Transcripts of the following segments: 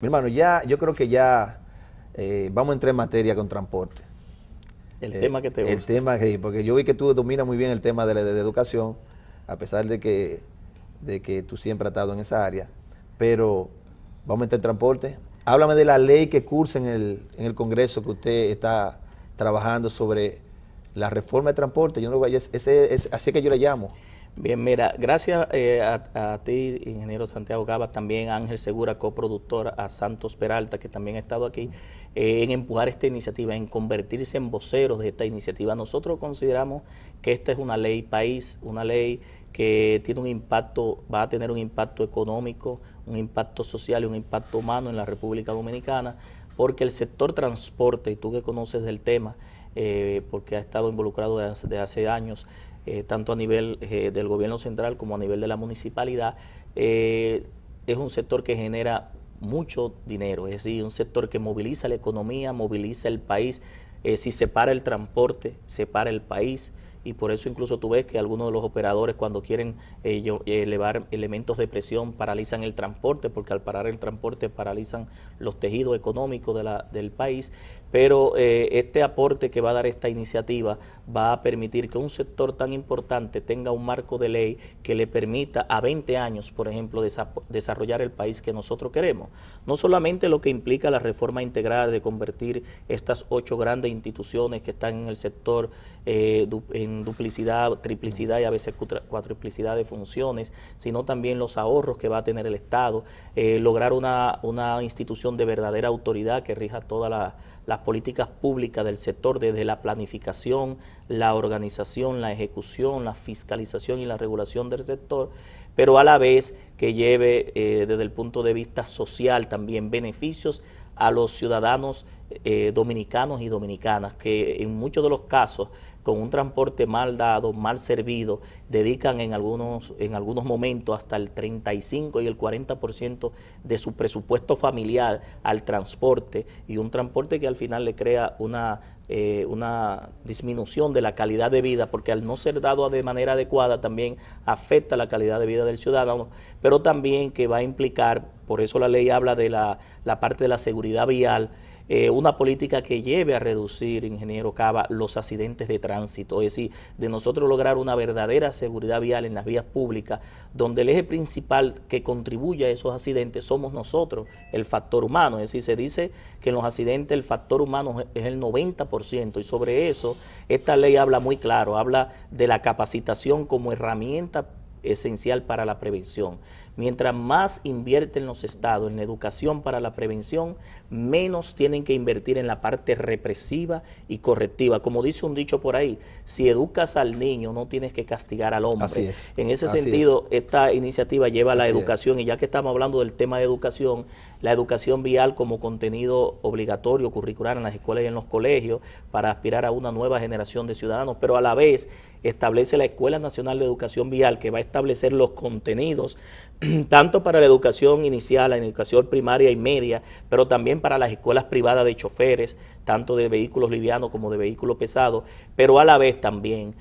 Mi hermano, yo creo que ya vamos a entrar en materia con transporte. El tema que te El gusta. tema porque yo vi que tú dominas muy bien el tema de educación, a pesar de que tú siempre has estado en esa área. Pero vamos a entrar en transporte. Háblame de la ley que cursa en el Congreso que usted está trabajando sobre la reforma de transporte. Yo no vaya, así que yo le llamo. Bien, mira, gracias a ti, ingeniero Santiago Gaba, también a Ángel Segura, coproductor, a Santos Peralta, que también ha estado aquí, en empujar esta iniciativa, en convertirse en voceros de esta iniciativa. Nosotros consideramos que esta es una ley país, una ley que tiene un impacto, va a tener un impacto económico, un impacto social y un impacto humano en la República Dominicana, porque el sector transporte, y tú que conoces del tema, porque ha estado involucrado desde hace años, tanto a nivel del gobierno central como a nivel de la municipalidad, es un sector que genera mucho dinero, es decir, un sector que moviliza la economía, moviliza el país. Si se para el transporte, se para el país, y por eso incluso tú ves que algunos de los operadores, cuando quieren elevar elementos de presión, paralizan el transporte, porque al parar el transporte paralizan los tejidos económicos del país. Pero este aporte que va a dar esta iniciativa va a permitir que un sector tan importante tenga un marco de ley que le permita a 20 años, por ejemplo, desarrollar el país que nosotros queremos. No solamente lo que implica la reforma integral de convertir estas 8 grandes instituciones que están en el sector en duplicidad, triplicidad y a veces cuatriplicidad de funciones, sino también los ahorros que va a tener el Estado, lograr una institución de verdadera autoridad que rija todas las políticas públicas del sector, desde la planificación, la organización, la ejecución, la fiscalización y la regulación del sector, pero a la vez que lleve desde el punto de vista social también beneficios a los ciudadanos dominicanos y dominicanas, que en muchos de los casos, con un transporte mal dado, mal servido, dedican en algunos momentos hasta el 35 y el 40% de su presupuesto familiar al transporte, y un transporte que al final le crea una disminución de la calidad de vida, porque al no ser dado de manera adecuada también afecta la calidad de vida del ciudadano, pero también que va a implicar, por eso la ley habla de la parte de la seguridad vial, una política que lleve a reducir, ingeniero Cava, los accidentes de tránsito, es decir, de nosotros lograr una verdadera seguridad vial en las vías públicas, donde el eje principal que contribuye a esos accidentes somos nosotros, el factor humano. Es decir, se dice que en los accidentes el factor humano es el 90%, y sobre eso esta ley habla muy claro, habla de la capacitación como herramienta esencial para la prevención. Mientras más invierten los estados en la educación para la prevención, menos tienen que invertir en la parte represiva y correctiva. Como dice un dicho por ahí, si educas al niño no tienes que castigar al hombre. Así es. En ese Así sentido, es. esta iniciativa lleva a la Así educación, y ya que estamos hablando del tema de educación, la educación vial como contenido obligatorio, curricular en las escuelas y en los colegios, para aspirar a una nueva generación de ciudadanos, pero a la vez establece la Escuela Nacional de Educación Vial, que va a establecer los contenidos tanto para la educación inicial, la educación primaria y media, pero también para las escuelas privadas de choferes, tanto de vehículos livianos como de vehículos pesados, pero a la vez también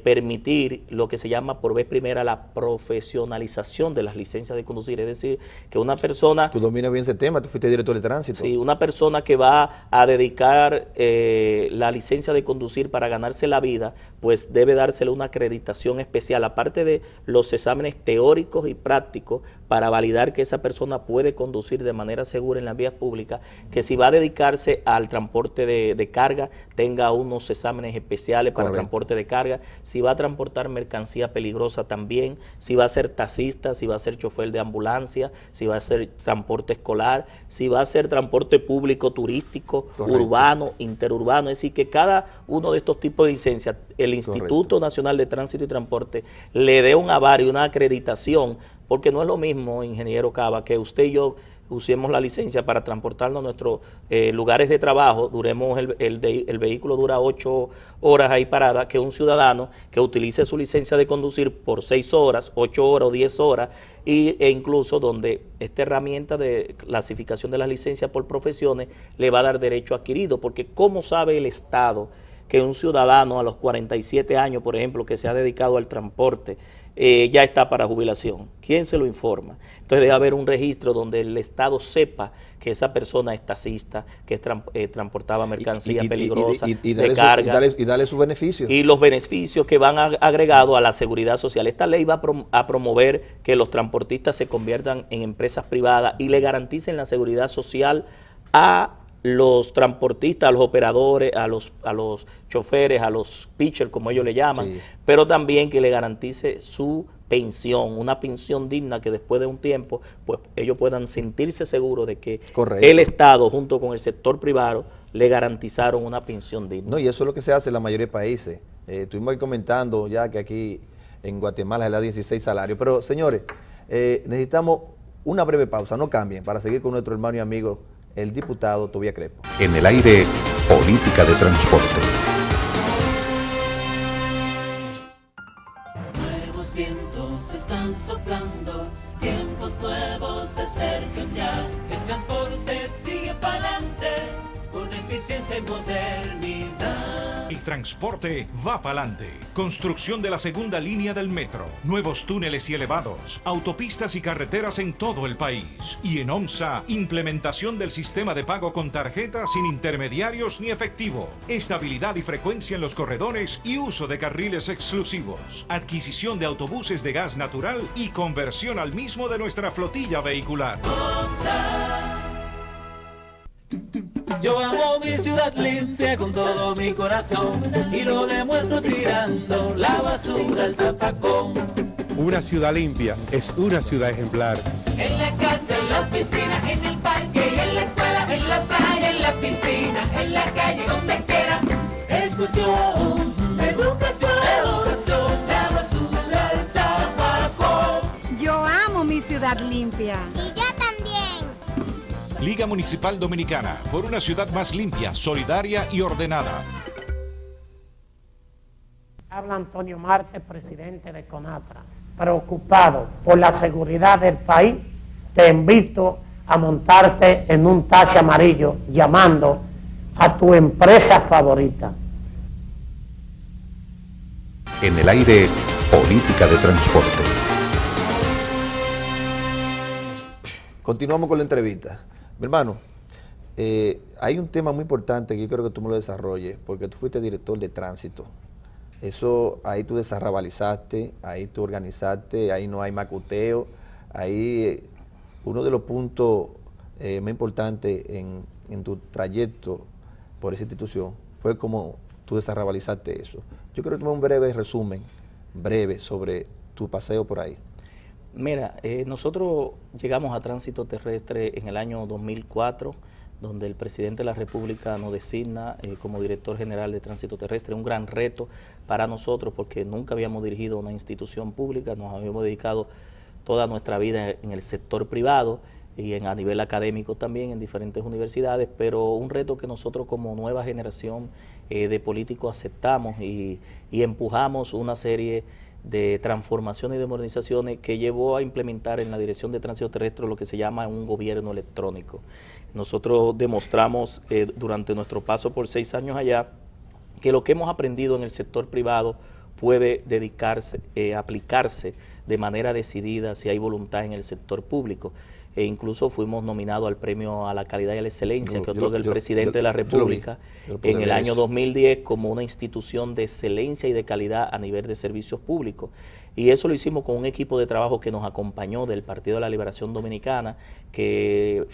permitir lo que se llama por vez primera la profesionalización de las licencias de conducir, es decir, que una persona... Tú dominas bien ese tema, tú fuiste director de tránsito. Sí, una persona que va a dedicar la licencia de conducir para ganarse la vida, pues debe dársele una acreditación especial, aparte de los exámenes teóricos y prácticos, para validar que esa persona puede conducir de manera segura en las vías públicas, que si va a dedicarse al transporte de carga, tenga unos exámenes especiales para transporte de carga, si va a transportar mercancía peligrosa también, si va a ser taxista, si va a ser chofer de ambulancia, si va a ser transporte escolar, si va a ser transporte público, turístico, urbano, interurbano. Es decir, que cada uno de estos tipos de licencias, el Instituto Nacional de Tránsito y Transporte le dé un aval y una acreditación, porque no es lo mismo, ingeniero Cava, que usted y yo usemos la licencia para transportarnos a nuestros lugares de trabajo, duremos el vehículo dura 8 horas ahí parada, que un ciudadano que utilice su licencia de conducir por 6 horas, 8 horas o 10 horas, e incluso donde esta herramienta de clasificación de las licencias por profesiones le va a dar derecho adquirido, porque ¿cómo sabe el Estado que un ciudadano a los 47 años, por ejemplo, que se ha dedicado al transporte, ya está para jubilación? ¿Quién se lo informa? Entonces debe haber un registro donde el Estado sepa que esa persona es taxista, que transportaba mercancía peligrosa, de carga. Y darle sus beneficios. Y los beneficios que van agregados a la seguridad social. Esta ley va a promover que los transportistas se conviertan en empresas privadas y le garanticen la seguridad social a los transportistas, a los operadores, a los choferes, a los pitchers, como ellos le llaman, sí, pero también que le garantice su pensión, una pensión digna que después de un tiempo pues ellos puedan sentirse seguros de que el Estado junto con el sector privado le garantizaron una pensión digna. No, y eso es lo que se hace en la mayoría de países. Estuvimos ahí comentando ya que aquí en Guatemala se le da 16 salarios, pero señores, necesitamos una breve pausa, no cambien, para seguir con nuestro hermano y amigo el diputado Tobías Crespo. En el aire, política de transporte. Nuevos vientos están soplando, tiempos nuevos se acercan ya. El transporte sigue para adelante, con eficiencia y modernidad. El transporte va para adelante. Construcción de la segunda línea del metro, nuevos túneles y elevados, autopistas y carreteras en todo el país. Y en OMSA, implementación del sistema de pago con tarjeta sin intermediarios ni efectivo, estabilidad y frecuencia en los corredores y uso de carriles exclusivos, adquisición de autobuses de gas natural y conversión al mismo de nuestra flotilla vehicular. OMSA. Yo amo mi ciudad limpia con todo mi corazón y lo demuestro tirando la basura al zafacón. Una ciudad limpia es una ciudad ejemplar. En la casa, en la oficina, en el parque y en la escuela, en la playa, en la piscina, en la calle, donde quiera. Es cuestión de educación, la basura al zafacón. Yo amo mi ciudad limpia. Y yo también. Liga Municipal Dominicana, por una ciudad más limpia, solidaria y ordenada. Habla Antonio Marte, presidente de CONATRA. Preocupado por la seguridad del país, te invito a montarte en un taxi amarillo llamando a tu empresa favorita. En el aire, política de transporte. Continuamos con la entrevista. Mi hermano, hay un tema muy importante que yo creo que tú me lo desarrolles, porque tú fuiste director de tránsito. Eso, ahí tú desarrabalizaste, ahí tú organizaste, ahí no hay macuteo, ahí uno de los puntos más importantes en tu trayecto por esa institución fue como tú desarrabalizaste eso. Yo creo que tú me un breve resumen, breve, sobre tu paseo por ahí. Mira, nosotros llegamos a Tránsito Terrestre en el año 2004, donde el presidente de la República nos designa como director general de Tránsito Terrestre. Un gran reto para nosotros porque nunca habíamos dirigido una institución pública, nos habíamos dedicado toda nuestra vida en el sector privado y a nivel académico también en diferentes universidades, pero un reto que nosotros como nueva generación de políticos aceptamos y empujamos una serie de transformaciones y de modernizaciones que llevó a implementar en la Dirección de Tránsito Terrestre lo que se llama un gobierno electrónico. Nosotros demostramos durante nuestro paso por 6 años allá que lo que hemos aprendido en el sector privado puede aplicarse de manera decidida si hay voluntad en el sector público. E incluso fuimos nominados al premio a la calidad y a la excelencia que otorga el presidente de la República en el año 2010 como una institución de excelencia y de calidad a nivel de servicios públicos. Y eso lo hicimos con un equipo de trabajo que nos acompañó del Partido de la Liberación Dominicana, que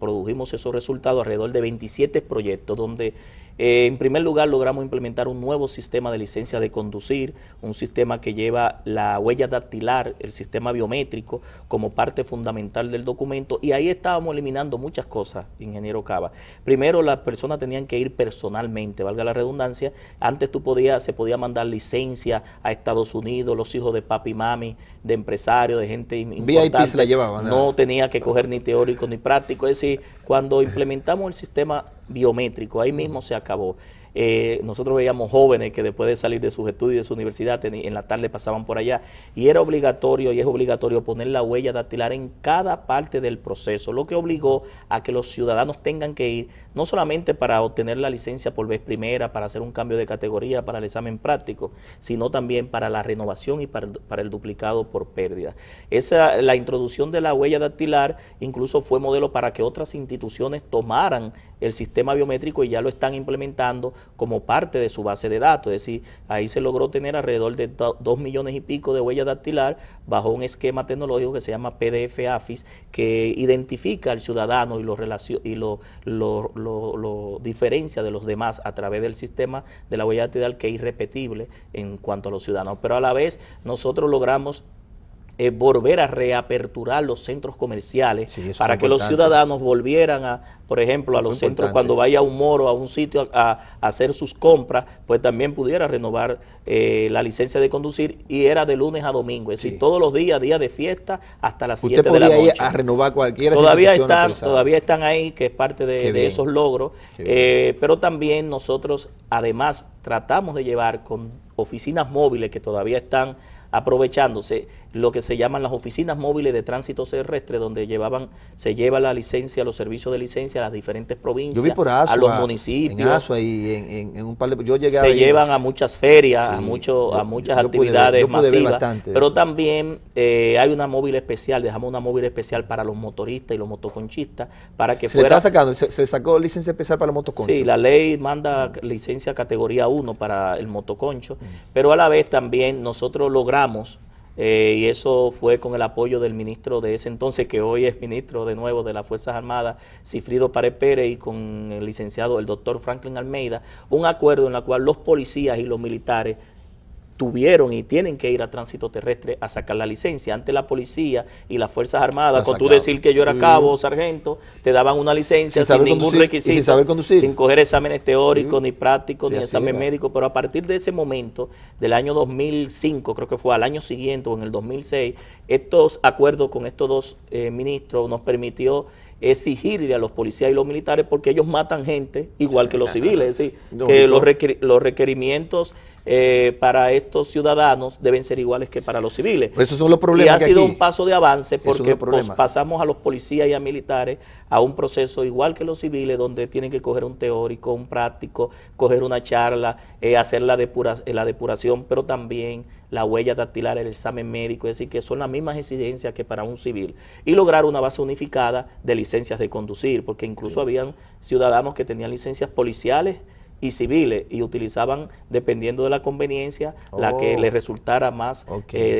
produjimos esos resultados alrededor de 27 proyectos, donde en primer lugar logramos implementar un nuevo sistema de licencia de conducir, un sistema que lleva la huella dactilar, el sistema biométrico, como parte fundamental del documento, y ahí estábamos eliminando muchas cosas, ingeniero Cava. Primero, las personas tenían que ir personalmente, valga la redundancia. Antes se podía mandar licencia a Estados Unidos, los hijos de papi y mami, de empresarios, de gente importante. VIP se la llevaban. No tenía que coger ni teórico ni práctico. Es decir, cuando implementamos el sistema biométrico, ahí mismo se acabó. Nosotros veíamos jóvenes que después de salir de sus estudios de su universidad en la tarde pasaban por allá y era obligatorio y es obligatorio poner la huella dactilar en cada parte del proceso, lo que obligó a que los ciudadanos tengan que ir no solamente para obtener la licencia por vez primera, para hacer un cambio de categoría para el examen práctico, sino también para la renovación y para el duplicado por pérdida. La introducción de la huella dactilar incluso fue modelo para que otras instituciones tomaran el sistema biométrico y ya lo están implementando como parte de su base de datos, es decir, ahí se logró tener alrededor de 2 millones y pico de huella dactilar bajo un esquema tecnológico que se llama PDF-AFIS, que identifica al ciudadano y lo diferencia de los demás a través del sistema de la huella dactilar, que es irrepetible en cuanto a los ciudadanos, pero a la vez nosotros logramos volver a reaperturar los centros comerciales para que los ciudadanos volvieran por ejemplo, a los centros cuando vaya a un moro, a un sitio a hacer sus compras, pues también pudiera renovar la licencia de conducir y era de lunes a domingo, es decir, todos los días de fiesta hasta las 7 de la noche. Ir a renovar cualquiera. Todavía están ahí, que es parte de esos logros, pero también nosotros además tratamos de llevar con oficinas móviles que todavía están aprovechándose lo que se llaman las oficinas móviles de tránsito terrestre, donde se lleva la licencia, los servicios de licencia a las diferentes provincias, yo vi por Asua, a los municipios. En Asua y en un par de... Yo llegué se llevan a muchas ferias, a muchas actividades masivas, pero también hay una móvil especial, dejamos una móvil especial para los motoristas y los motoconchistas, para que fuera... ¿Se sacó licencia especial para los motoconchos? Sí, la ley manda licencia categoría 1 para el motoconcho, pero a la vez también nosotros logramos y eso fue con el apoyo del ministro de ese entonces, que hoy es ministro de nuevo de las Fuerzas Armadas, Cifrido Párez Pérez, y con el licenciado, el doctor Franklin Almeida, un acuerdo en el cual los policías y los militares tuvieron y tienen que ir a tránsito terrestre a sacar la licencia. Antes la policía y las Fuerzas Armadas, con tú decir que yo era cabo o sargento, te daban una licencia sin ningún requisito, sin saber conducir, sin coger exámenes teóricos, ni prácticos, ni examen médico, pero a partir de ese momento, del año 2005, creo que fue al año siguiente o en el 2006, estos acuerdos con estos dos ministros nos permitió exigirle a los policías y los militares, porque ellos matan gente igual que los civiles, es decir, que los requerimientos para estos ciudadanos deben ser iguales que para los civiles. Esos son los problemas. Y ha sido un paso de avance, porque pasamos a los policías y a militares a un proceso igual que los civiles, donde tienen que coger un teórico, un práctico, coger una charla, hacer la depuración, pero también la huella dactilar, el examen médico, es decir, que son las mismas exigencias que para un civil, y lograr una base unificada de licencias de conducir, porque incluso habían ciudadanos que tenían licencias policiales y civiles y utilizaban, dependiendo de la conveniencia, la que les resultara más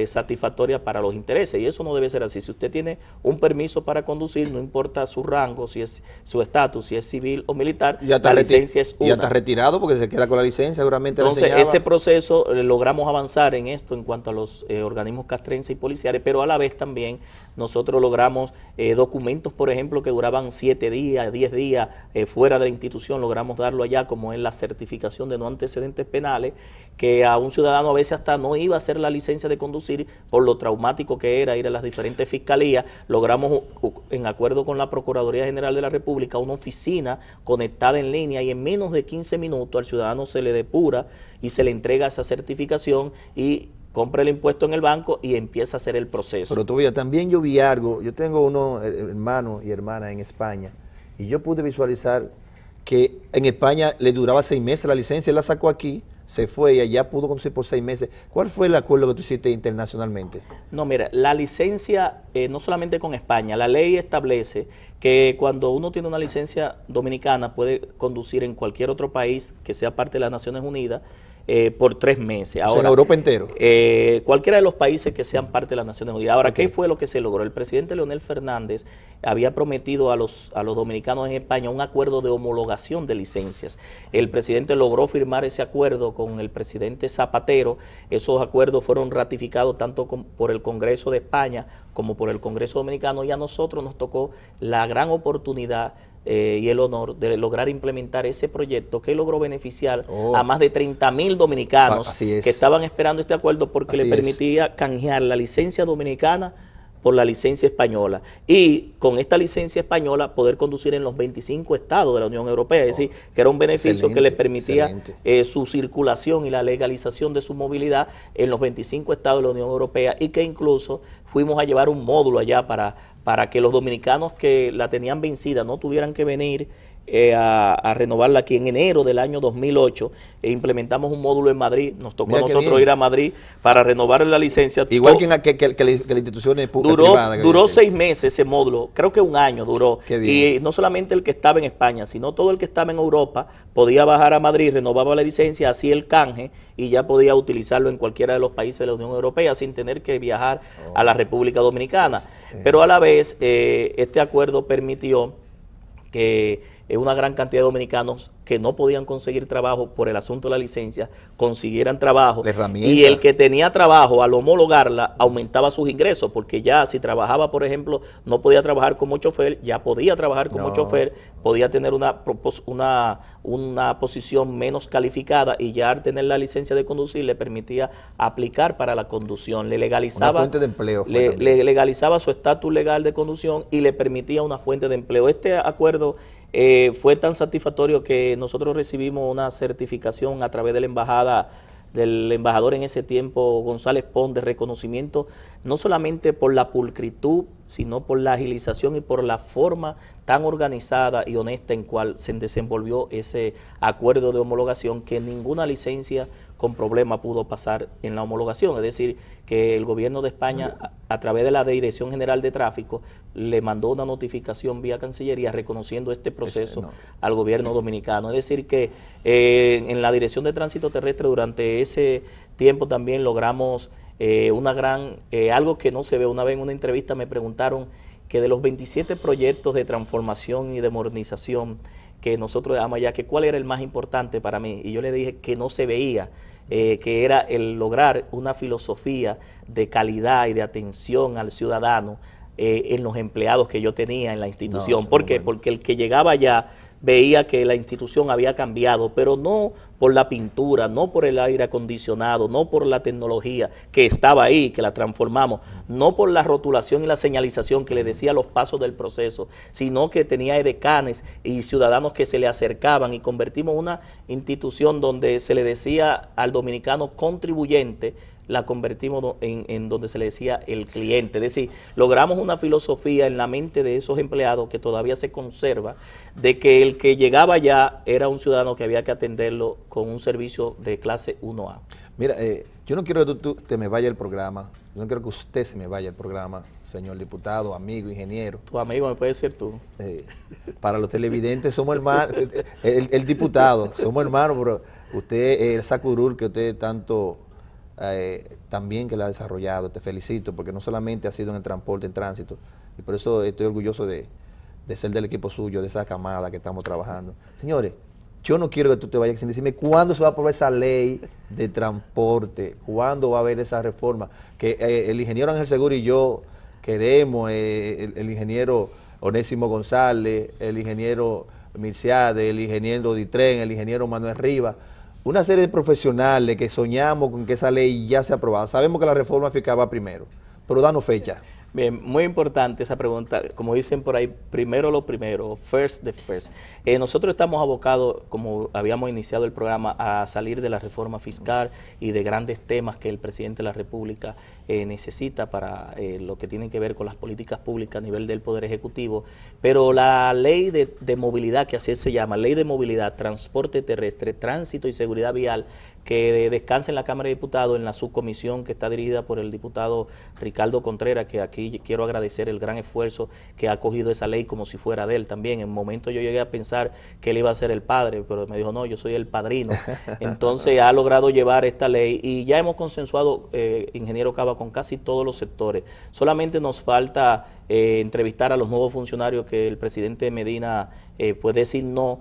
satisfactoria para los intereses, y eso no debe ser así. Si usted tiene un permiso para conducir, no importa su rango, si es su estatus, si es civil o militar, la licencia es una. Y ya está retirado porque se queda con la licencia, seguramente. Entonces ese proceso logramos avanzar en esto en cuanto a los organismos castrenses y policiales, pero a la vez también nosotros logramos documentos, por ejemplo, que duraban 7 días, 10 días fuera de la institución, logramos darlo allá, como en la certificación de no antecedentes penales, que a un ciudadano a veces hasta no iba a hacer la licencia de conducir por lo traumático que era ir a las diferentes fiscalías. Logramos, en acuerdo con la Procuraduría General de la República, una oficina conectada en línea, y en menos de 15 minutos al ciudadano se le depura y se le entrega esa certificación y compra el impuesto en el banco y empieza a hacer el proceso. Pero todavía también yo vi algo, yo tengo unos hermanos y hermanas en España, y yo pude visualizar que en España le duraba 6 meses la licencia, él la sacó aquí, se fue y allá pudo conducir por 6 meses. ¿Cuál fue el acuerdo que tú hiciste internacionalmente? No, mira, la licencia, no solamente con España, la ley establece que cuando uno tiene una licencia dominicana puede conducir en cualquier otro país que sea parte de las Naciones Unidas por 3 meses. Ahora, en Europa entero. Cualquiera de los países que sean parte de las Naciones Unidas. Ahora, ¿qué fue lo que se logró? El presidente Leonel Fernández había prometido a los dominicanos en España un acuerdo de homologación de licencias. El presidente logró firmar ese acuerdo con el presidente Zapatero. Esos acuerdos fueron ratificados tanto por el Congreso de España como por el Congreso Dominicano, y a nosotros nos tocó la gran oportunidad y el honor de lograr implementar ese proyecto que logró beneficiar a más de 30,000 dominicanos que estaban esperando este acuerdo, porque le permitía canjear la licencia dominicana por la licencia española y con esta licencia española poder conducir en los 25 estados de la Unión Europea, es decir, que era un beneficio que le permitía su circulación y la legalización de su movilidad en los 25 estados de la Unión Europea, y que incluso fuimos a llevar un módulo allá para que los dominicanos que la tenían vencida no tuvieran que venir a renovarla aquí en enero del año 2008. Implementamos un módulo en Madrid, nos tocó a nosotros ir a Madrid para renovar la licencia. Igual que la institución privada. Duró 6 meses ese módulo, creo que un año duró. Y no solamente el que estaba en España, sino todo el que estaba en Europa podía bajar a Madrid, renovaba la licencia, hacía el canje y ya podía utilizarlo en cualquiera de los países de la Unión Europea sin tener que viajar a la República Dominicana. Pero a la vez, este acuerdo permitió que una gran cantidad de dominicanos que no podían conseguir trabajo por el asunto de la licencia, consiguieran trabajo. Y el que tenía trabajo, al homologarla, aumentaba sus ingresos, porque ya si trabajaba, por ejemplo, no podía trabajar como chofer, ya podía trabajar como chofer, podía tener una posición menos calificada, y ya al tener la licencia de conducir le permitía aplicar para la conducción, le legalizaba, una fuente de empleo, le legalizaba su estatus legal de conducción y le permitía una fuente de empleo. Este acuerdo fue tan satisfactorio que nosotros recibimos una certificación a través de la embajada, del embajador en ese tiempo, González Pons, de reconocimiento, no solamente por la pulcritud, sino por la agilización y por la forma tan organizada y honesta en cual se desenvolvió ese acuerdo de homologación, que ninguna licencia con problema pudo pasar en la homologación. Es decir, que el gobierno de España, a través de la Dirección General de Tráfico, le mandó una notificación vía Cancillería reconociendo este proceso al gobierno dominicano. Es decir, que en la Dirección de Tránsito Terrestre durante ese tiempo también logramos algo que no se ve. Una vez en una entrevista me preguntaron que de los 27 proyectos de transformación y de modernización que nosotros dejamos allá, que cuál era el más importante para mí, y yo le dije que no se veía, que era el lograr una filosofía de calidad y de atención al ciudadano en los empleados que yo tenía en la institución. ¿Por qué? Porque el que llegaba allá veía que la institución había cambiado, pero no por la pintura, no por el aire acondicionado, no por la tecnología que estaba ahí, que la transformamos, no por la rotulación y la señalización que le decía los pasos del proceso, sino que tenía edecanes y ciudadanos que se le acercaban, y convertimos una institución donde se le decía al dominicano contribuyente, la convertimos en donde se le decía el cliente. Es decir, logramos una filosofía en la mente de esos empleados que todavía se conserva, de que el que llegaba allá era un ciudadano que había que atenderlo con un servicio de clase 1A. Mira, yo no quiero que tú te me vaya el programa, yo no quiero que usted se me vaya el programa, señor diputado, amigo, ingeniero. Tu amigo me puede ser tú. Para los televidentes somos hermanos, el diputado, somos hermanos, pero usted, el Sacurul, que usted tanto... también que la ha desarrollado, te felicito, porque no solamente ha sido en el transporte, en tránsito, y por eso estoy orgulloso de ser del equipo suyo, de esa camada que estamos trabajando. Señores, yo no quiero que tú te vayas sin decirme cuándo se va a aprobar esa ley de transporte, cuándo va a haber esa reforma, que el ingeniero Ángel Seguro y yo queremos, el ingeniero Onésimo González, el ingeniero Mirciade, el ingeniero Ditren, el ingeniero Manuel Rivas, una serie de profesionales que soñamos con que esa ley ya sea aprobada. Sabemos que la reforma fiscal va primero, pero danos fecha. Bien, muy importante esa pregunta. Como dicen por ahí, primero lo primero, first the first. Nosotros estamos abocados, como habíamos iniciado el programa, a salir de la reforma fiscal y de grandes temas que el presidente de la República necesita para lo que tiene que ver con las políticas públicas a nivel del Poder Ejecutivo. Pero la ley de movilidad, que así se llama, ley de movilidad, transporte terrestre, tránsito y seguridad vial, que descansa en la Cámara de Diputados, en la subcomisión que está dirigida por el diputado Ricardo Contreras, que aquí quiero agradecer el gran esfuerzo que ha cogido esa ley como si fuera de él también. En un momento yo llegué a pensar que él iba a ser el padre, pero me dijo, no, yo soy el padrino. Entonces ha logrado llevar esta ley y ya hemos consensuado, ingeniero Cava, con casi todos los sectores. Solamente nos falta entrevistar a los nuevos funcionarios que el presidente Medina designó,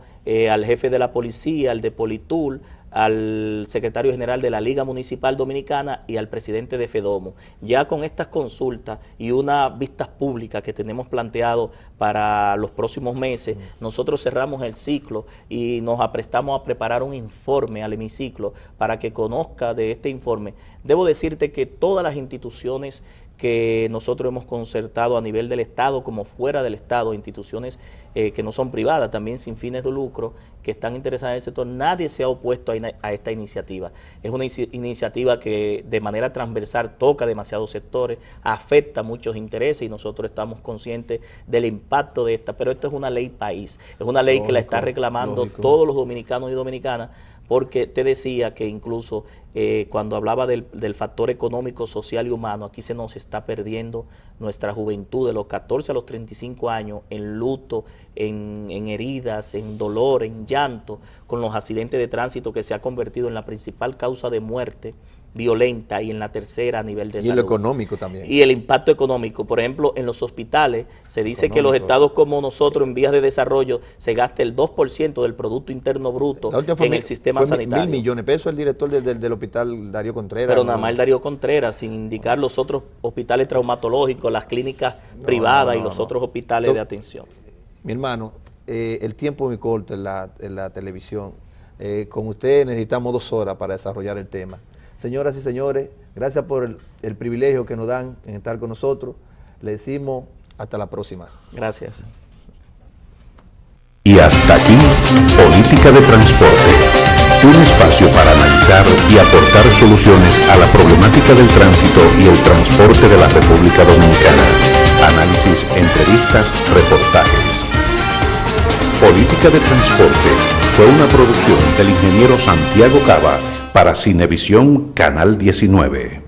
al jefe de la policía, al de Politul, al secretario general de la Liga Municipal Dominicana y al presidente de FEDOMO. Ya con estas consultas y unas vistas públicas que tenemos planteado para los próximos meses, nosotros cerramos el ciclo y nos aprestamos a preparar un informe al hemiciclo para que conozca de este informe. Debo decirte que todas las instituciones que nosotros hemos concertado a nivel del Estado como fuera del Estado, instituciones que no son privadas, también sin fines de lucro, que están interesadas en el sector. Nadie se ha opuesto a esta iniciativa. Es una iniciativa que de manera transversal toca demasiados sectores, afecta muchos intereses y nosotros estamos conscientes del impacto de esta, pero esto es una ley país, es una ley que la está reclamando todos los dominicanos y dominicanas, porque te decía que incluso cuando hablaba del factor económico, social y humano, aquí se nos está perdiendo nuestra juventud de los 14 a los 35 años en luto, en heridas, en dolor, en llanto, con los accidentes de tránsito que se ha convertido en la principal causa de muerte violenta y en la tercera a nivel de salud. Y lo económico también. Y el impacto económico. Por ejemplo, en los hospitales se dice que los estados como nosotros en vías de desarrollo se gasta el 2% del Producto Interno Bruto en el sistema sanitario. 1.000 millones de pesos el director del hospital Darío Contreras. Pero nada más el Darío Contreras, sin indicar los otros hospitales traumatológicos, las clínicas privadas y los otros hospitales de atención. Mi hermano, el tiempo es muy corto en la televisión. Con usted necesitamos 2 horas para desarrollar el tema. Señoras y señores, gracias por el privilegio que nos dan en estar con nosotros. Le decimos hasta la próxima. Gracias. Y hasta aquí, Política de Transporte, un espacio para analizar y aportar soluciones a la problemática del tránsito y el transporte de la República Dominicana. Análisis, entrevistas, reportajes. Política de Transporte fue una producción del ingeniero Santiago Cava para Cinevisión Canal 19.